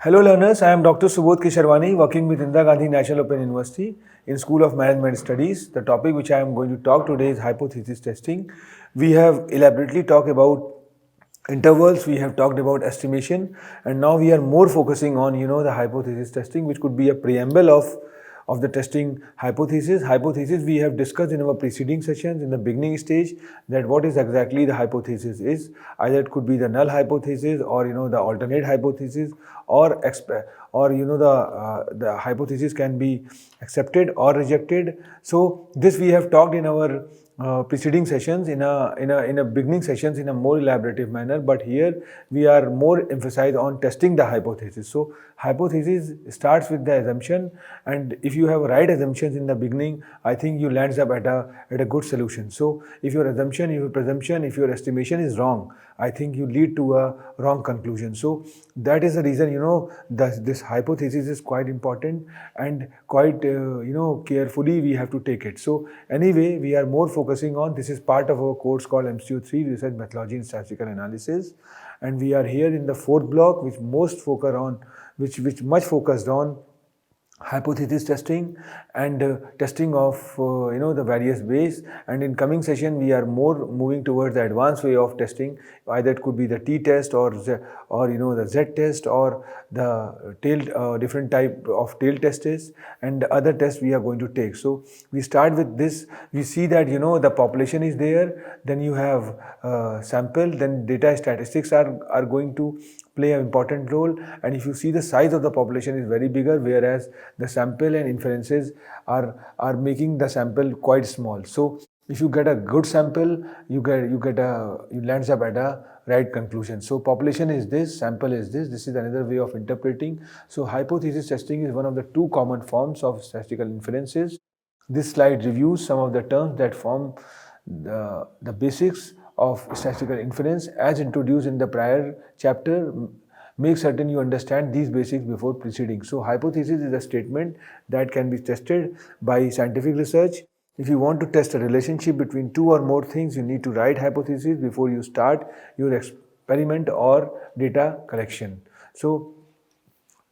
Hello learners, I am Dr. Subodh Kesharwani working with Indira Gandhi National Open University in School of Management Studies. The topic which I am going to talk today is hypothesis testing. We have elaborately talked about intervals, we have talked about estimation, and now we are more focusing on the hypothesis testing, which could be a preamble of the testing hypothesis. Hypothesis we have discussed in our preceding sessions in the beginning stage, that what is exactly the hypothesis is. Either it could be the null hypothesis, or the alternate hypothesis, or the hypothesis can be accepted or rejected. So this we have talked in our preceding sessions in a beginning sessions in a more elaborative manner, but here we are more emphasized on testing the hypothesis. So hypothesis starts with the assumption, and if you have right assumptions in the beginning, I think you lands up at a good solution. So if your assumption, if your presumption, if your estimation is wrong, I think you lead to a wrong conclusion. So that is the reason that this hypothesis is quite important, and quite carefully we have to take it. So anyway, we are more focusing on, this is part of our course called MCU3 Research Methodology in Statistical Analysis, and we are here in the fourth block, which much focused on hypothesis testing and testing of the various ways. And in coming session we are more moving towards the advanced way of testing. Either it could be the t-test or the z-test, or the tail different type of tail tests, and the other tests we are going to take. So we start with this. We see that the population is there, then you have sample, then data statistics are going to play an important role. And if you see, the size of the population is very bigger, whereas the sample and inferences are making the sample quite small. So if you get a good sample, you lands up at a right conclusion. So population is this, sample is this. This is another way of interpreting. So hypothesis testing is one of the two common forms of statistical inferences. This slide reviews some of the terms that form the basics of statistical inference as introduced in the prior chapter. Make certain you understand these basics before proceeding. So hypothesis is a statement that can be tested by scientific research. If you want to test a relationship between two or more things, you need to write hypothesis before you start your experiment or data collection. So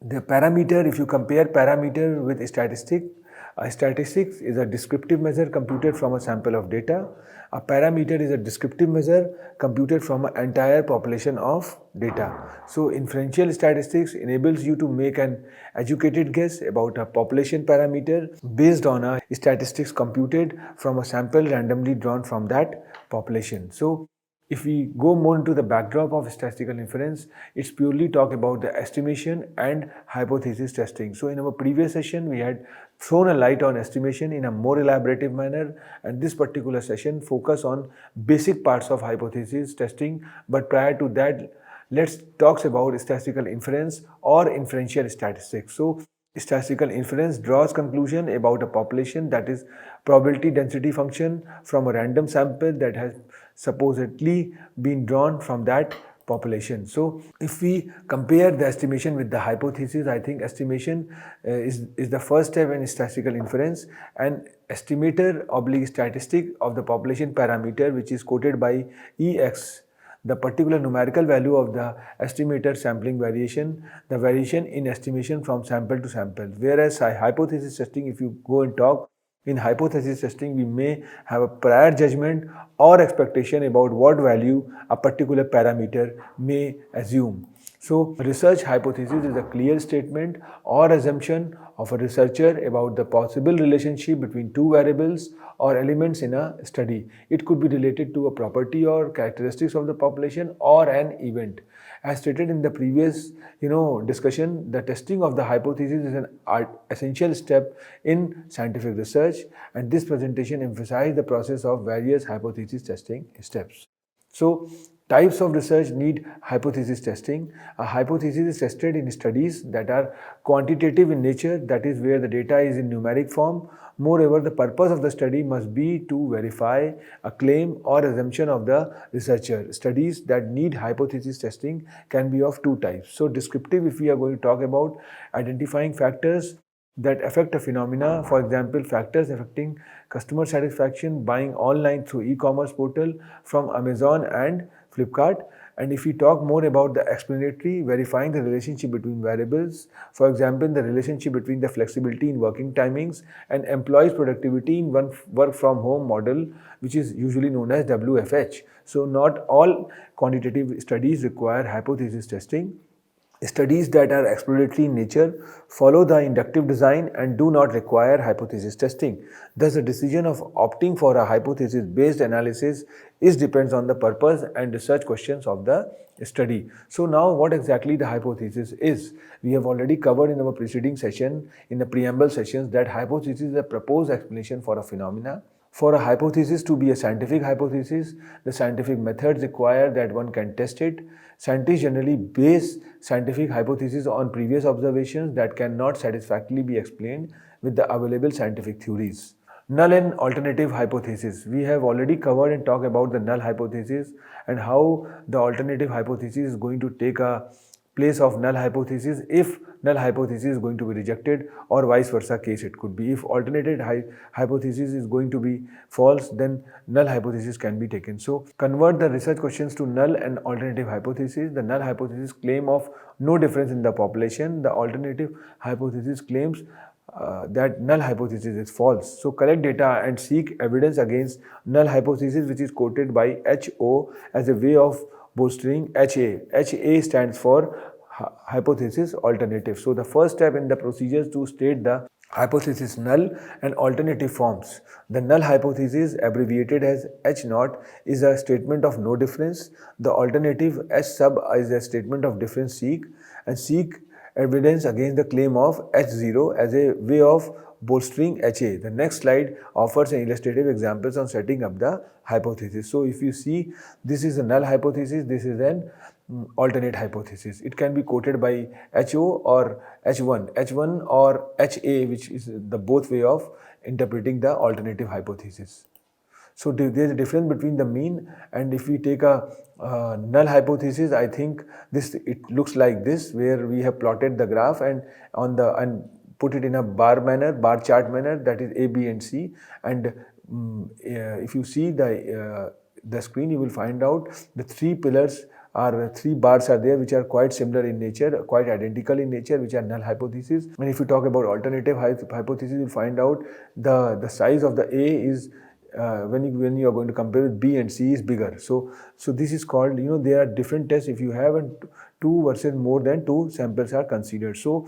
the parameter, if you compare parameter with statistics is a descriptive measure computed from a sample of data. A parameter is a descriptive measure computed from an entire population of data. So inferential statistics enables you to make an educated guess about a population parameter based on a statistics computed from a sample randomly drawn from that population. So if we go more into the backdrop of statistical inference, it's purely talk about the estimation and hypothesis testing. So in our previous session, we had thrown a light on estimation in a more elaborative manner, and this particular session focus on basic parts of hypothesis testing. But prior to that, let's talk about statistical inference or inferential statistics. So statistical inference draws conclusion about a population, that is probability density function from a random sample that has supposedly been drawn from that population. So if we compare the estimation with the hypothesis, I think estimation is the first step in statistical inference. And estimator oblique statistic of the population parameter, which is quoted by Ex, the particular numerical value of the estimator sampling variation, the variation in estimation from sample to sample. Whereas hypothesis testing, if you go and talk, in hypothesis testing, we may have a prior judgment or expectation about what value a particular parameter may assume. So research hypothesis is a clear statement or assumption of a researcher about the possible relationship between two variables or elements in a study. It could be related to a property or characteristics of the population or an event. As stated in the previous discussion, the testing of the hypothesis is an essential step in scientific research, and this presentation emphasizes the process of various hypothesis testing steps. So types of research need hypothesis testing. A hypothesis is tested in studies that are quantitative in nature, that is where the data is in numeric form. Moreover, the purpose of the study must be to verify a claim or assumption of the researcher. Studies that need hypothesis testing can be of two types. So descriptive, if we are going to talk about identifying factors that affect a phenomena, for example, factors affecting customer satisfaction buying online through e-commerce portal from Amazon and Flipkart. And if we talk more about the explanatory, verifying the relationship between variables, for example, the relationship between the flexibility in working timings and employees' productivity in one work from home model, which is usually known as WFH. So not all quantitative studies require hypothesis testing. Studies that are exploratory in nature follow the inductive design and do not require hypothesis testing. Thus, the decision of opting for a hypothesis-based analysis depends on the purpose and research questions of the study. So now what exactly the hypothesis is? We have already covered in our preceding session, in the preamble sessions, that hypothesis is a proposed explanation for a phenomena. For a hypothesis to be a scientific hypothesis, the scientific methods require that one can test it. Scientists generally base scientific hypotheses on previous observations that cannot satisfactorily be explained with the available scientific theories. Null and alternative hypothesis. We have already covered and talked about the null hypothesis and how the alternative hypothesis is going to take a place of null hypothesis if null hypothesis is going to be rejected, or vice versa case it could be. If alternative hypothesis is going to be false, then null hypothesis can be taken. So convert the research questions to null and alternative hypothesis. The null hypothesis claim of no difference in the population. The alternative hypothesis claims that null hypothesis is false. So collect data and seek evidence against null hypothesis, which is quoted by HO as a way of bolstering HA. HA stands for hypothesis alternative. So the first step in the procedures to state the hypothesis null and alternative forms. The null hypothesis, abbreviated as H0, is a statement of no difference. The alternative H sub is a statement of difference seek, and seek evidence against the claim of H0 as a way of bolstering HA. The next slide offers an illustrative examples on setting up the hypothesis. So if you see, this is a null hypothesis, this is an alternate hypothesis. It can be quoted by HO or H1 or HA, which is the both way of interpreting the alternative hypothesis. So there is a difference between the mean, and if we take a null hypothesis, I think it looks like this, where we have plotted the graph and put it in a bar chart manner, that is A, B and C. And if you see the screen, you will find out the three pillars are three bars are there, which are quite similar in nature, quite identical in nature, which are null hypothesis. And if you talk about alternative hypothesis, you will find out the size of the A is when you are going to compare with B and C is bigger. So this is called, there are different tests if you have, and 2 versus more than 2 samples are considered. So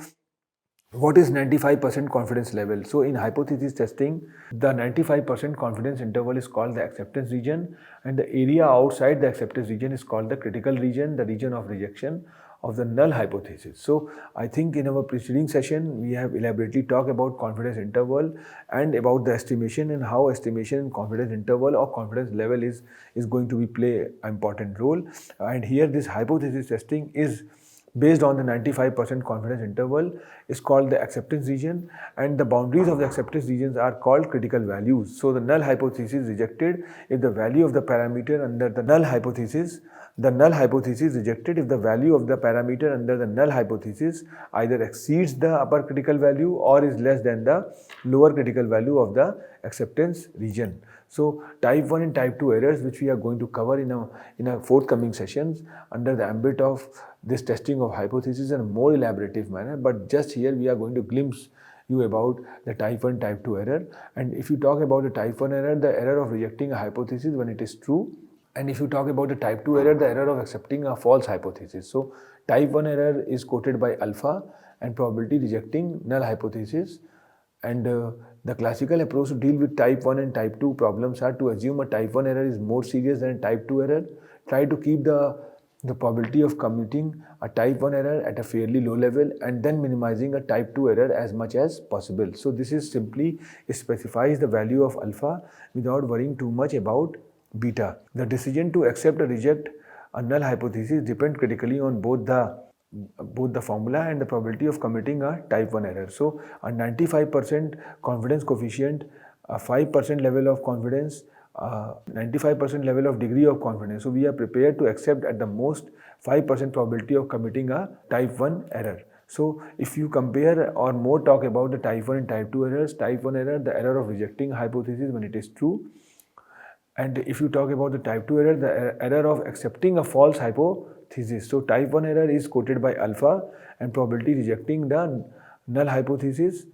what is 95% confidence level? So in hypothesis testing, the 95% confidence interval is called the acceptance region, and the area outside the acceptance region is called the critical region, the region of rejection of the null hypothesis. So I think in our preceding session, we have elaborately talked about confidence interval and about the estimation, and how estimation in confidence interval or confidence level is going to play an important role. And here this hypothesis testing is based on the 95% confidence interval, is called the acceptance region, and the boundaries of the acceptance regions are called critical values. So the null hypothesis is rejected if the value of the parameter under the null hypothesis rejected if the value of the parameter under the null hypothesis either exceeds the upper critical value or is less than the lower critical value of the acceptance region. So type 1 and type 2 errors, which we are going to cover in a forthcoming sessions under the ambit of this testing of hypothesis in a more elaborative manner, but just here we are going to glimpse you about the type 1, type 2 error. And if you talk about the type 1 error, the error of rejecting a hypothesis when it is true, and if you talk about the type 2 error, the error of accepting a false hypothesis. So type 1 error is quoted by alpha and probability rejecting null hypothesis. And the classical approach to deal with type 1 and type 2 problems are to assume a type 1 error is more serious than a type 2 error. Try to keep the probability of committing a type 1 error at a fairly low level, and then minimizing a type 2 error as much as possible. So this is simply specifies the value of alpha without worrying too much about beta. The decision to accept or reject a null hypothesis depends critically on both the formula and the probability of committing a type 1 error. So a 95% confidence coefficient, a 5% level of confidence, 95% level of degree of confidence. So we are prepared to accept at the most 5% probability of committing a type 1 error. So if you compare or more talk about the type 1 and type 2 errors, type 1 error, the error of rejecting hypothesis when it is true, And if you talk about the type 2 error, the error of accepting a false hypothesis. So type 1 error is quoted by alpha, and probability rejecting the null hypothesis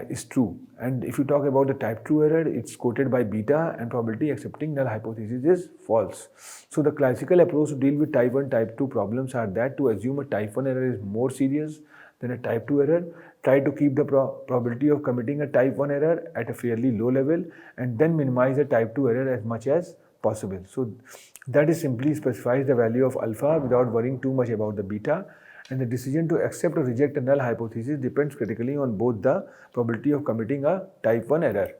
is true. And if you talk about the type 2 error, it's quoted by beta, and probability accepting null hypothesis is false. So the classical approach to deal with type 1, type 2 problems are that to assume a type 1 error is more serious than a type 2 error, try to keep the probability of committing a type 1 error at a fairly low level, and then minimize the type 2 error as much as possible. So that is simply specifies the value of alpha without worrying too much about the beta. And the decision to accept or reject a null hypothesis depends critically on both the probability of committing a type 1 error.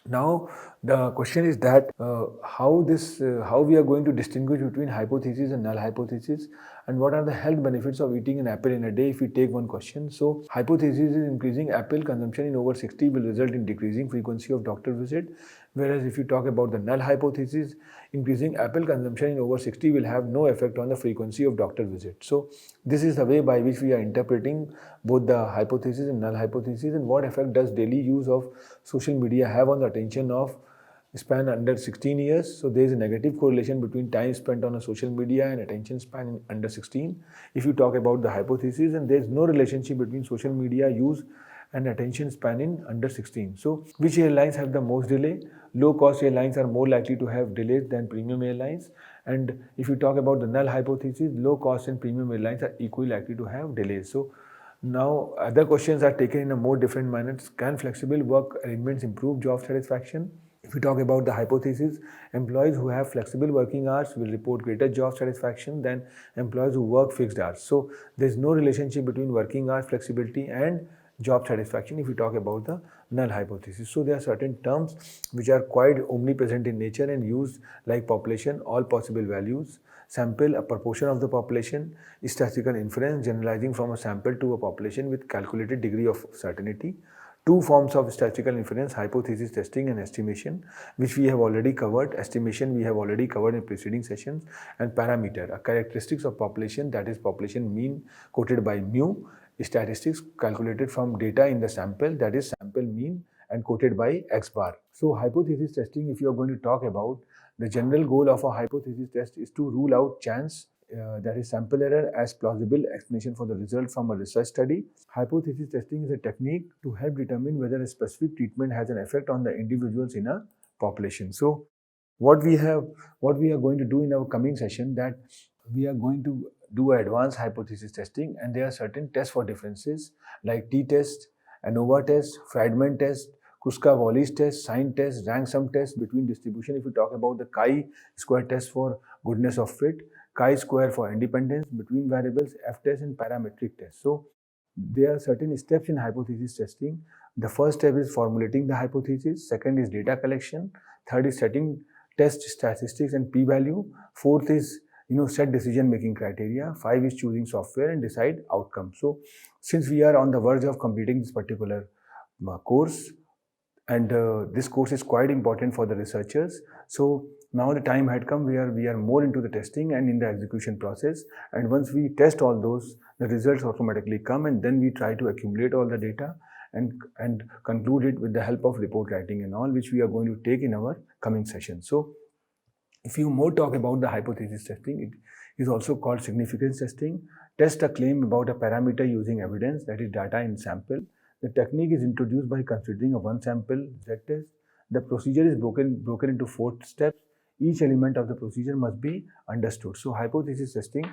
Now the question is that how we are going to distinguish between hypothesis and null hypothesis, and what are the health benefits of eating an apple in a day if we take one question. So hypothesis is increasing apple consumption in over 60 will result in decreasing frequency of doctor visit, whereas if you talk about the null hypothesis, increasing apple consumption in over 60 will have no effect on the frequency of doctor visit. So this is the way by which we are interpreting both the hypothesis and null hypothesis. And what effect does daily use of social media have on the attention of span under 16 years? So there is a negative correlation between time spent on a social media and attention span in under 16. If you talk about the hypothesis, and there is no relationship between social media use and attention span in under 16. So which airlines have the most delay? Low cost airlines are more likely to have delays than premium airlines. And if you talk about the null hypothesis, low cost and premium airlines are equally likely to have delays. So now other questions are taken in a more different manner. Can flexible work arrangements improve job satisfaction? If we talk about the hypothesis, employees who have flexible working hours will report greater job satisfaction than employees who work fixed hours. So there is no relationship between working hours flexibility and job satisfaction if we talk about the null hypothesis. So there are certain terms which are quite omnipresent in nature and used like population, all possible values, sample, a proportion of the population, statistical inference, generalizing from a sample to a population with calculated degree of certainty. Two forms of statistical inference, hypothesis testing and estimation, which we have already covered. Estimation we have already covered in preceding sessions. And parameter, a characteristics of population, that is population mean quoted by mu. Statistics calculated from data in the sample, that is sample mean and quoted by x bar. So hypothesis testing, if you are going to talk about, the general goal of a hypothesis test is to rule out chance, that is sample error, as plausible explanation for the result from a research study. Hypothesis testing is a technique to help determine whether a specific treatment has an effect on the individuals in a population. So what we are going to do in our coming session, that we are going to do advanced hypothesis testing, and there are certain tests for differences like t-test, ANOVA test, Friedman test, Kruskal-Wallis test, sign test, rank sum test, between distribution. If we talk about the chi-square test for goodness of fit, chi-square for independence, between variables, f-test, and parametric test. So there are certain steps in hypothesis testing. The first step is formulating the hypothesis. Second is data collection. Third is setting test statistics and p-value. Fourth is set decision making criteria. 5 is choosing software and decide outcome. So since we are on the verge of completing this particular course, and this course is quite important for the researchers, so now the time had come where we are more into the testing and in the execution process. And once we test all those, the results automatically come, and then we try to accumulate all the data and conclude it with the help of report writing and all, which we are going to take in our coming session. So if you more talk about the hypothesis testing, it is also called significance testing. Test a claim about a parameter using evidence, that is data in sample. The technique is introduced by considering a one sample z-test. The procedure is broken into 4 steps. Each element of the procedure must be understood. So hypothesis testing,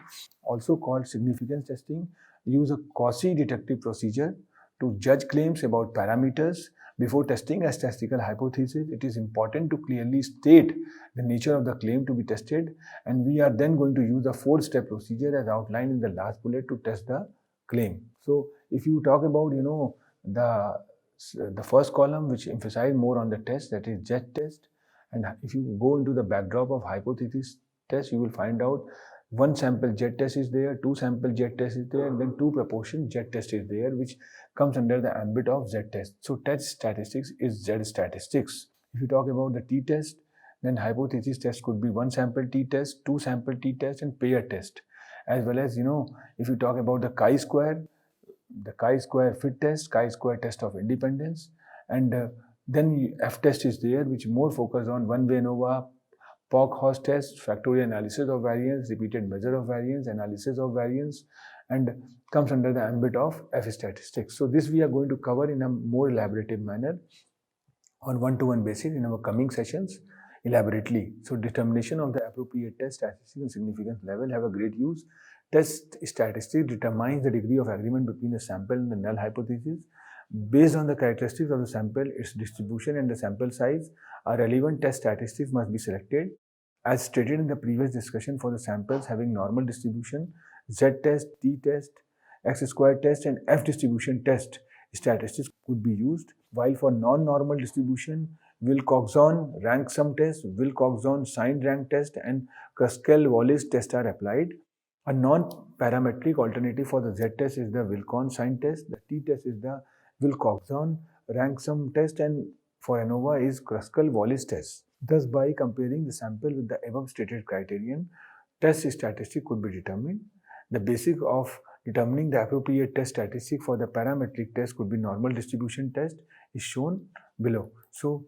also called significance testing, use a quasi-deductive procedure to judge claims about parameters. Before testing a statistical hypothesis, it is important to clearly state the nature of the claim to be tested, and we are then going to use the 4-step procedure as outlined in the last bullet to test the claim. So if you talk about the first column, which emphasize more on the test, that is z-test, and if you go into the backdrop of hypothesis test, you will find out 1 sample z-test is there, 2 sample z-test is there, and then 2 proportion z-test is there, which comes under the ambit of z-test. So test statistics is z-statistics. If you talk about the t-test, then hypothesis test could be 1 sample t-test, 2 sample t-test, and pair test. As well as, if you talk about the chi-square, the chi-square fit test, chi-square test of independence, and Then F test is there, which more focus on one-way ANOVA, POC Hoss test, factorial analysis of variance, repeated measure of variance, analysis of variance, and comes under the ambit of F statistics. So this we are going to cover in a more elaborative manner on one-to-one basis in our coming sessions elaborately. So determination of the appropriate test statistical significance level have a great use. Test statistics determines the degree of agreement between the sample and the null hypothesis. Based on the characteristics of the sample, its distribution and the sample size, a relevant test statistics must be selected. As stated in the previous discussion, for the samples having normal distribution, z-test, t-test, x-squared test and f-distribution test statistics could be used, while for non-normal distribution, Wilcoxon rank sum test, Wilcoxon signed rank test and Kruskal-Wallis test are applied. A non-parametric alternative for the z-test is the Wilcoxon signed test, the t-test is the Wilcoxon rank sum test, and for ANOVA is Kruskal-Wallis test. Thus, by comparing the sample with the above stated criterion, test statistic could be determined. The basic of determining the appropriate test statistic for the parametric test could be normal distribution test is shown below. So,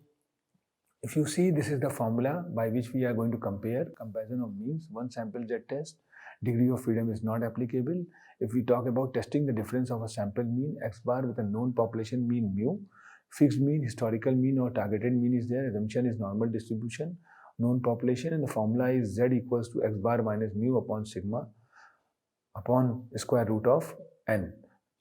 if you see, this is the formula by which we are going to compare comparison of means. One sample z test, degree of freedom is not applicable. If we talk about testing the difference of a sample mean x bar with a known population mean mu, fixed mean, historical mean or targeted mean is there, assumption is normal distribution, known population, and the formula is z equals to x bar minus mu upon sigma upon square root of n.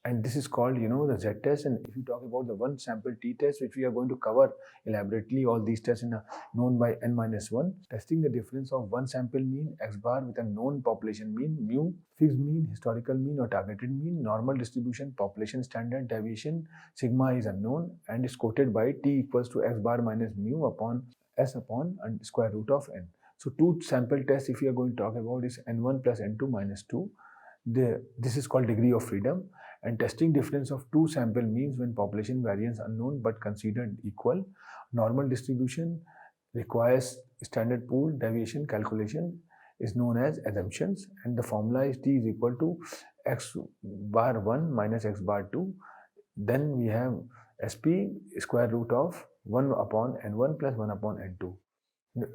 And this is called, the z test. And if you talk about the one sample t test, which we are going to cover elaborately, all these tests in known by n minus 1, testing the difference of one sample mean x bar with a known population mean mu, fixed mean, historical mean or targeted mean, normal distribution, population standard deviation, sigma is unknown and is quoted by t equals to x bar minus mu upon s upon and square root of n. So two sample tests, if you are going to talk about, is n1 plus n2 minus 2. This is called degree of freedom, and testing difference of two sample means when population variance unknown but considered equal. Normal distribution requires standard pool deviation calculation is known as assumptions, and the formula is t is equal to x bar 1 minus x bar 2. Then we have sp square root of 1 upon n1 plus 1 upon n2.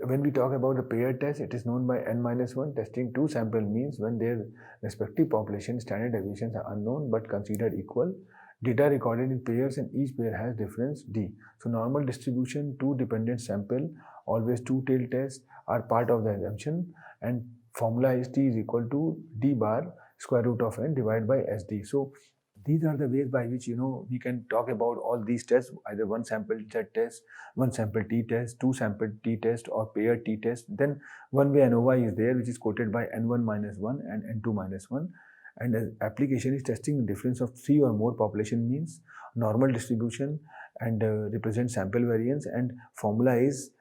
When we talk about the paired test, it is known by n-1, testing two sample means when their respective population standard deviations are unknown but considered equal. Data recorded in pairs and each pair has difference d. So normal distribution, two dependent sample, always two-tailed test are part of the assumption, and formula is t is equal to d bar square root of n divided by sd. So these are the ways by which we can talk about all these tests, either one sample z test, one sample t test, two sample t test or paired t test. Then one way ANOVA is there, which is quoted by n1 minus 1 and n2 minus 1, and the application is testing the difference of three or more population means, normal distribution, and represent sample variance, and formula is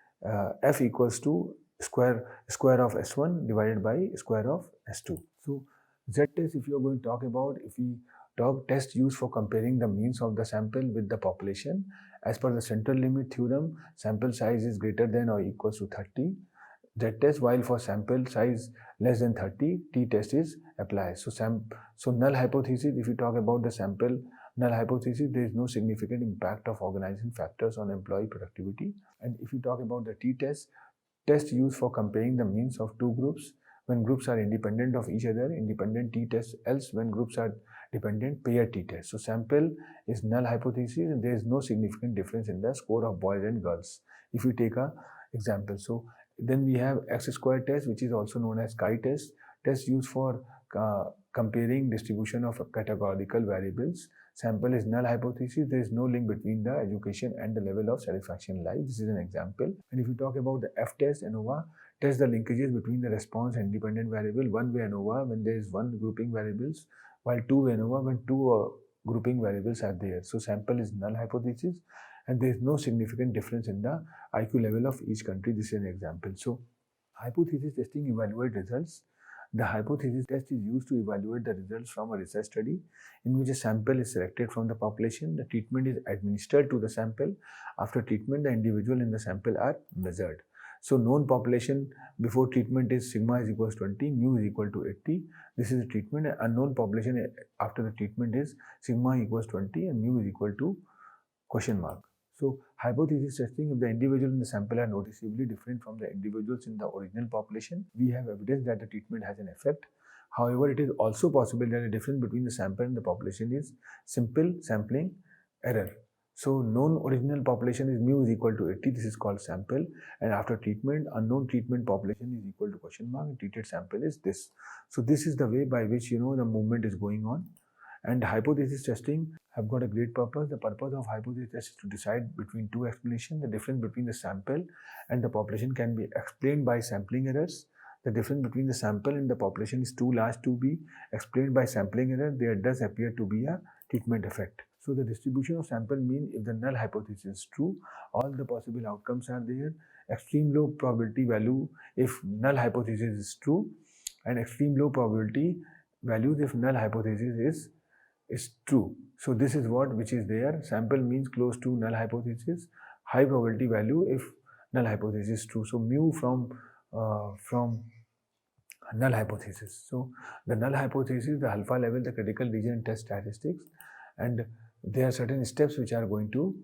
f equals to square of s1 divided by square of s2. So z test, if you are going to talk about, if we talk test used for comparing the means of the sample with the population, as per the central limit theorem, sample size is greater than or equals to 30. Z test, while for sample size less than 30, t test is applied. So null hypothesis, if you talk about the sample null hypothesis, there is no significant impact of organizing factors on employee productivity. And if you talk about the t test used for comparing the means of two groups when groups are independent of each other, independent t test, else when groups are dependent paired t test. So sample is null hypothesis and there is no significant difference in the score of boys and girls. If you take a example, so then we have x-squared test, which is also known as chi test used for comparing distribution of categorical variables. Sample is null hypothesis. There is no link between the education and the level of satisfaction in life. This is an example. And if you talk about the F test, ANOVA, test the linkages between the response and independent variable. One way ANOVA when there is one grouping variables, while two-way ANOVA when two grouping variables are there. So sample is null hypothesis and there is no significant difference in the IQ level of each country. This is an example. So hypothesis testing evaluate results. The hypothesis test is used to evaluate the results from a research study in which a sample is selected from the population. The treatment is administered to the sample. After treatment, the individual in the sample are measured. So known population before treatment is sigma is equals to 20, mu is equal to 80. This is the treatment. Unknown population after the treatment is sigma equals 20 and mu is equal to question mark. So hypothesis testing, if the individuals in the sample are noticeably different from the individuals in the original population, we have evidence that the treatment has an effect. However, it is also possible that the difference between the sample and the population is simple sampling error. So known original population is mu is equal to 80, this is called sample, and after treatment, unknown treatment population is equal to question mark, and treated sample is this. So this is the way by which the movement is going on. And hypothesis testing have got a great purpose. The purpose of hypothesis test is to decide between two explanations. The difference between the sample and the population can be explained by sampling errors. The difference between the sample and the population is too large to be explained by sampling error. There does appear to be a treatment effect. So the distribution of sample mean, if the null hypothesis is true, all the possible outcomes are there. Extreme low probability value if null hypothesis is true, and extreme low probability values if null hypothesis is true. So this is which is there. Sample means close to null hypothesis, high probability value if null hypothesis is true. So mu from null hypothesis. So the null hypothesis, the alpha level, the critical region test statistics, and there are certain steps which are going to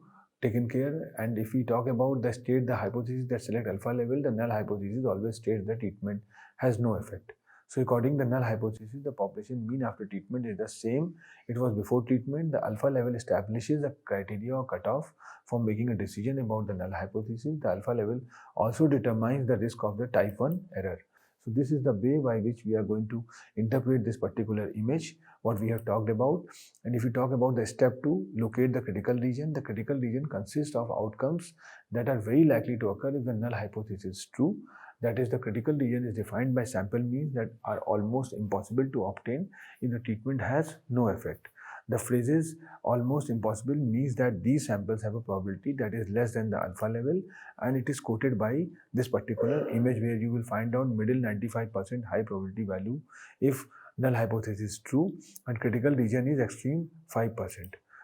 taken care. And if we talk about the hypothesis that select alpha level, the null hypothesis always states that treatment has no effect. So according to the null hypothesis, the population mean after treatment is the same it was before treatment. The alpha level establishes a criteria or cutoff for making a decision about the null hypothesis. The alpha level also determines the risk of the type 1 error. So this is the way by which we are going to interpret this particular image, what we have talked about. And if we talk about the step 2, locate the critical region. The critical region consists of outcomes that are very likely to occur if the null hypothesis is true. That is, the critical region is defined by sample means that are almost impossible to obtain if the treatment has no effect. The phrases almost impossible means that these samples have a probability that is less than the alpha level, and it is quoted by this particular image where you will find out middle 95% high probability value if null hypothesis is true, and critical region is extreme 5%.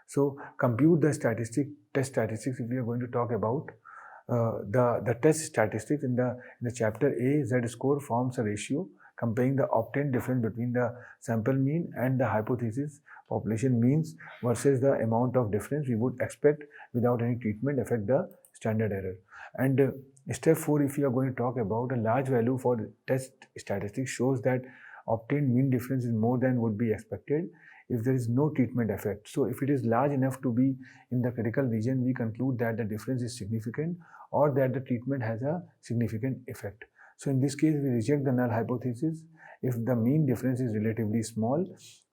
So compute the test statistics. If we are going to talk about the test statistics in the chapter A, Z score forms a ratio comparing the obtained difference between the sample mean and the hypothesis population means versus the amount of difference we would expect without any treatment affect the standard error. And step 4, if you are going to talk about a large value for the test statistics shows that obtained mean difference is more than would be expected if there is no treatment effect. So if it is large enough to be in the critical region, we conclude that the difference is significant or that the treatment has a significant effect. So in this case, we reject the null hypothesis. If the mean difference is relatively small,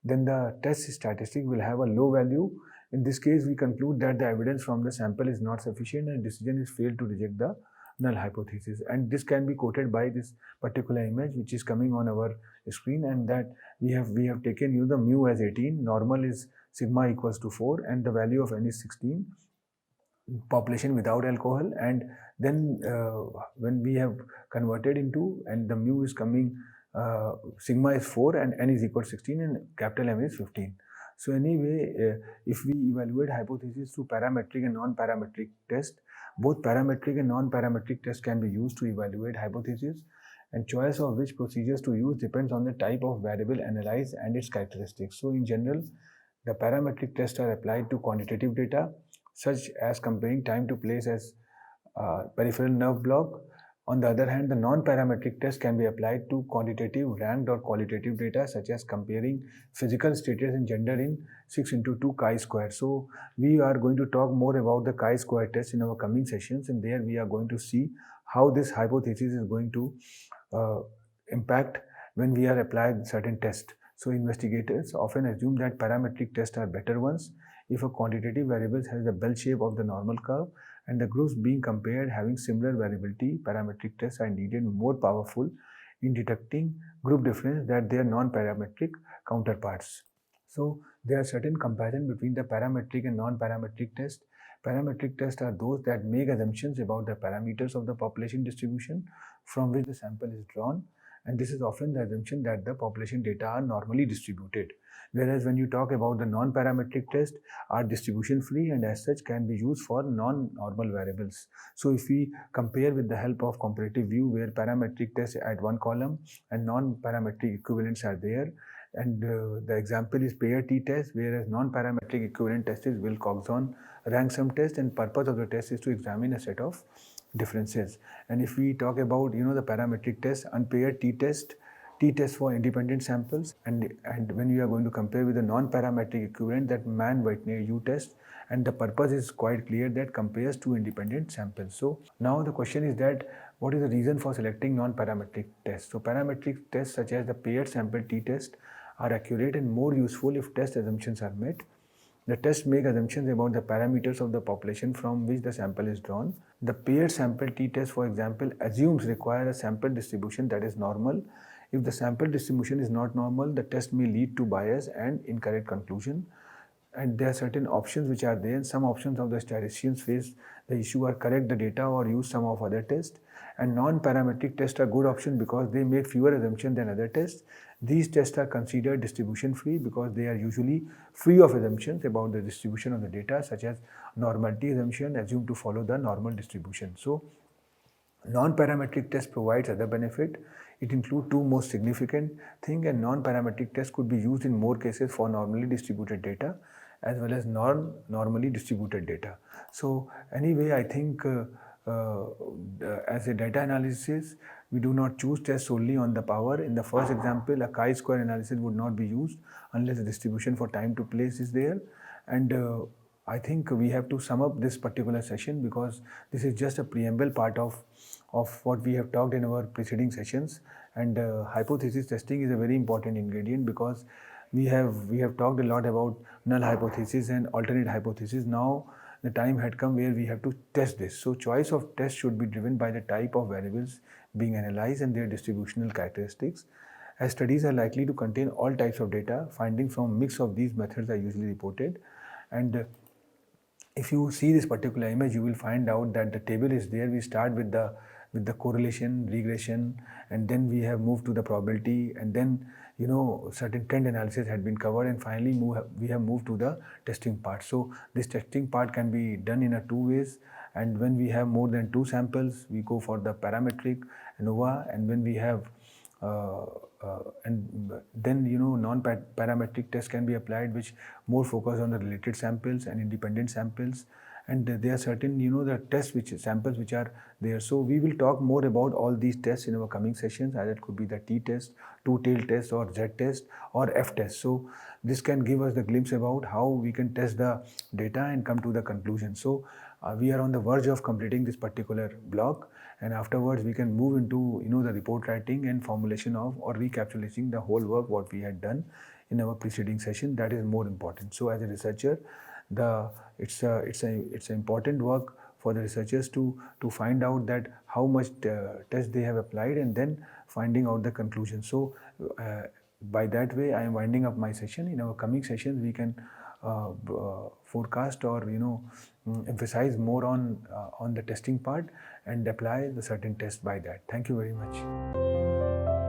then the test statistic will have a low value. In this case, we conclude that the evidence from the sample is not sufficient and decision is failed to reject the null hypothesis. And this can be quoted by this particular image which is coming on our screen, and that we have taken the mu as 18, normal is sigma equals to 4, and the value of n is 16, population without alcohol, and then when we have converted into, and the mu is coming, sigma is 4 and n is equal to 16 and capital M is 15. So anyway, if we evaluate hypothesis through parametric and non-parametric test, both parametric and non-parametric tests can be used to evaluate hypothesis, and choice of which procedures to use depends on the type of variable analyzed and its characteristics. So in general, the parametric tests are applied to quantitative data, such as comparing time to place as peripheral nerve block. On the other hand, the non-parametric test can be applied to quantitative, ranked or qualitative data, such as comparing physical status and gender in 6×2 chi-square. So we are going to talk more about the chi-square test in our coming sessions, and there we are going to see how this hypothesis is going to impact when we are applied certain tests. So investigators often assume that parametric tests are better ones if a quantitative variable has the bell shape of the normal curve, and the groups being compared having similar variability. Parametric tests are needed more powerful in detecting group difference than their non-parametric counterparts. So there are certain comparison between the parametric and non-parametric tests. Parametric tests are those that make assumptions about the parameters of the population distribution from which the sample is drawn, and this is often the assumption that the population data are normally distributed. Whereas when you talk about the non-parametric test, are distribution free and as such can be used for non-normal variables. So if we compare with the help of comparative view, where parametric tests at one column and non-parametric equivalents are there, And the example is pair t-test, whereas non-parametric equivalent test is Wilcoxon rank sum test, and purpose of the test is to examine a set of differences. And if we talk about the parametric test, unpaired t-test for independent samples, and when we are going to compare with the non-parametric equivalent, that Mann-Whitney U-test, and the purpose is quite clear, that compares two independent samples. So now the question is that what is the reason for selecting non-parametric tests? So parametric tests such as the paired sample t-test are accurate and more useful if test assumptions are met. The tests make assumptions about the parameters of the population from which the sample is drawn. The paired sample t-test, for example, assumes require a sample distribution that is normal. If the sample distribution is not normal, the test may lead to bias and incorrect conclusion. And there are certain options which are there. Some options of the statisticians face the issue are correct the data or use some of other tests. And non-parametric tests are good option because they make fewer assumptions than other tests. These tests are considered distribution free because they are usually free of assumptions about the distribution of the data, such as normality assumption assumed to follow the normal distribution. So non-parametric test provides other benefit. It includes two most significant thing, and non-parametric test could be used in more cases for normally distributed data as well as non-normally distributed data. So anyway, I think as a data analysis, we do not choose tests solely on the power. In the first example, a chi-square analysis would not be used unless the distribution for time to place is there. And I think we have to sum up this particular session because this is just a preamble part of what we have talked in our preceding sessions. And hypothesis testing is a very important ingredient because we have talked a lot about null hypothesis and alternate hypothesis. Now the time had come where we have to test this. So choice of test should be driven by the type of variables being analyzed and their distributional characteristics. As studies are likely to contain all types of data, findings from mix of these methods are usually reported. And if you see this particular image, you will find out that the table is there. We start with the correlation, regression, and then we have moved to the probability, and then certain trend analysis had been covered, and finally we have moved to the testing part. So this testing part can be done in two ways, and when we have more than two samples, we go for the parametric ANOVA, and when we have and then non-parametric tests can be applied, which more focus on the related samples and independent samples. And there are certain the tests samples which are there. So we will talk more about all these tests in our coming sessions. Either it could be the T test, two-tailed test, or Z test, or F test. So this can give us the glimpse about how we can test the data and come to the conclusion. So we are on the verge of completing this particular block, and afterwards we can move into the report writing and formulation of or recapitulating the whole work what we had done in our preceding session. That is more important. So as a researcher, it's an important work for the researchers to find out that how much test they have applied and then finding out the conclusion. So by that way, I am winding up my session. In our coming sessions, we can forecast or emphasize more on the testing part and apply the certain test by that. Thank you very much.